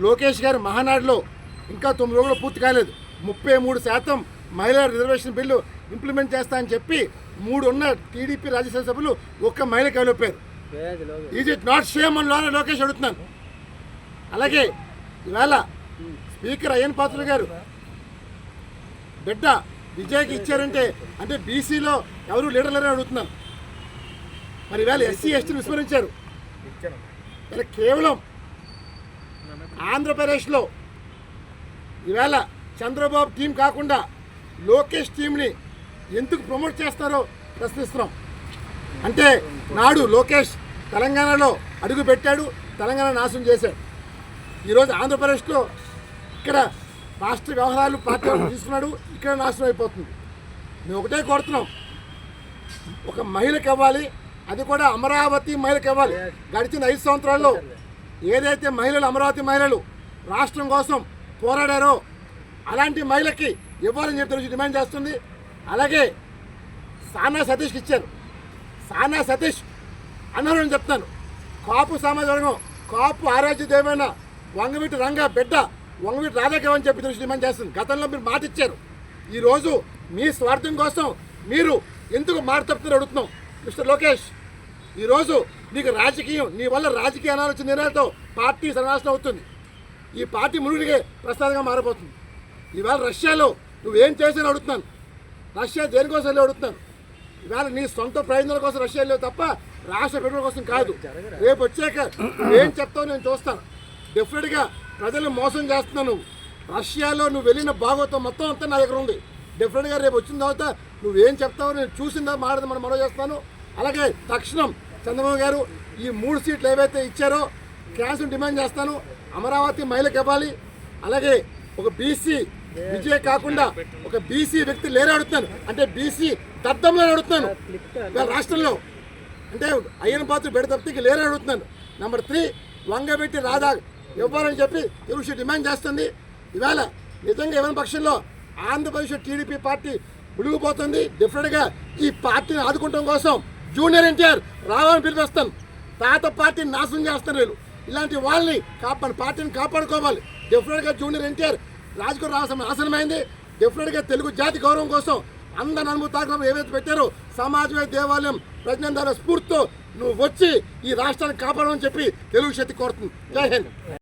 లోకేష్ గారి మహానాడులో ఇంకా 9 రోజులు పూర్తి కాలేదు, 33% మహిళా రిజర్వేషన్ బిల్లు ఇంప్లిమెంట్ చేస్తా అని చెప్పి 3 ఉన్న టీడీపీ రాజ్యసభ సభ్యులు ఒక్క మహిళకి వెళ్ళిపోయారు. ఈజ్ ఇట్ నాట్ షేమ్ అని లోకేష్ అడుగుతున్నాను. అలాగే ఇవాళ స్పీకర్ అయ్యన్ పాత్రుడు గారు బిడ్డ విజయ్కి ఇచ్చారంటే అంటే బీసీలో ఎవరు లీడర్ లేరని అడుగుతున్నాను. మరి ఇవాళ ఎస్సీ ఎస్టీని విస్మరించారు. ఇలా కేవలం ఆంధ్రప్రదేశ్లో ఇవాళ చంద్రబాబు టీం కాకుండా లోకేష్ టీంని ఎందుకు ప్రమోట్ చేస్తారో ప్రశ్నిస్తున్నాం. అంటే నాడు లోకేష్ తెలంగాణలో అడుగు పెట్టాడు, తెలంగాణ నాశనం చేశాడు. ఈరోజు ఆంధ్రప్రదేశ్లో ఇక్కడ రాష్ట్ర వ్యవహారాలు పార్టీ తీసుకున్నాడు, ఇక్కడ నాశనం అయిపోతుంది. మేము ఒకటే కోరుతున్నాం, ఒక మహిళకి ఇవ్వాలి, అది కూడా అమరావతి మహిళకి ఇవ్వాలి. గడిచిన 5 సంవత్సరాల్లో ఏదైతే మహిళలు అమరావతి మహిళలు రాష్ట్రం కోసం పోరాడారో అలాంటి మహిళకి ఇవ్వాలని చెప్పి డిమాండ్ చేస్తుంది. అలాగే సానా సతీష్కి ఇచ్చారు. సానా సతీష్ అనర్హులని చెప్తాను. కాపు సామాజిక వర్గం, కాపు ఆరాధ్య దేవైన వంగవీటి రంగ బిడ్డ వంగవీటి రాధాకేవ్ అని చెప్పి డిమాండ్ చేస్తుంది. గతంలో మీరు మాట ఇచ్చారు, ఈరోజు మీ స్వార్థం కోసం మీరు ఎందుకు మాట తప్పుతున్నారు అడుగుతున్నాం. మిస్టర్ లోకేష్, ఈరోజు నీకు రాజకీయం, నీ వల్ల రాజకీయ అనాలోచన నిర్ణయాలతో పార్టీ సర్వనాశనం అవుతుంది. ఈ పార్టీ మునుడిగే ప్రసాదంగా మారిపోతుంది. ఇవాళ రష్యాలో నువ్వేం చేసావు అడుగుతున్నాను. రష్యా దేనికోసం వెళ్ళి అడుగుతున్నాను. ఇవాళ నీ సొంత ప్రయోజనాల కోసం రష్యా వెళ్ళావు తప్ప రాష్ట్ర పెట్టుబడి కోసం కాదు. రేపు వచ్చాక నువ్వేం చెప్తావు నేను చూస్తాను. డెఫినెట్గా ప్రజలు మోసం చేస్తున్నావు. నువ్వు రష్యాలో నువ్వు వెళ్ళిన భాగవతం మొత్తం అంతా నా దగ్గర ఉంది. డెఫినెట్గా రేపు వచ్చిన తర్వాత నువ్వేం చెప్తావో నేను చూసిందా మాట్లాడదు మనం మనో చేస్తాను. అలాగే తక్షణం చంద్రబాబు గారు ఈ 3 సీట్లు ఏవైతే ఇచ్చారో క్యాన్సిల్ డిమాండ్ చేస్తాను. అమరావతి మహిళకి ఇవ్వాలి. అలాగే ఒక బీసీ విజయ్ కాకుండా ఒక బీసీ వ్యక్తి లేరే అడుగుతాను. అంటే బీసీ దత్తంలో అడుగుతున్నాను. రాష్ట్రంలో అంటే అయ్యన పాత్ర బిడ్డ తప్పికి లేరే అడుగుతున్నాను. నెంబర్ 3 వంగబెట్టి రాధా ఇవ్వాలని చెప్పి తెలుగు డిమాండ్ చేస్తుంది. ఇవాళ నిజంగా ఇవ్వని పక్షంలో ఆంధ్రప్రదేశ్ టీడీపీ పార్టీ ముడిగిపోతుంది. డెఫినెట్గా ఈ పార్టీని ఆదుకోవడం కోసం జూనియర్ ఎన్టీఆర్ రావాలని పిలిపిస్తాను. తాత పార్టీని నాశనం చేస్తారు వీళ్ళు. ఇలాంటి వాళ్ళని పార్టీని కాపాడుకోవాలి. డెఫినెట్గా జూనియర్ ఎన్టీఆర్ రాజకీయ రాష్ట్రం నాశనమైంది. డెఫినెట్గా తెలుగు జాతి గౌరవం కోసం అందరి అనుమతి తాకడం ఏవైతే పెట్టారో సమాజమే దేవాలయం ప్రజ్ఞాన స్ఫూర్తితో నువ్వు వచ్చి ఈ రాష్ట్రాన్ని కాపాడమని చెప్పి తెలుగు శక్తి కోరుతుంది. జై హింద్.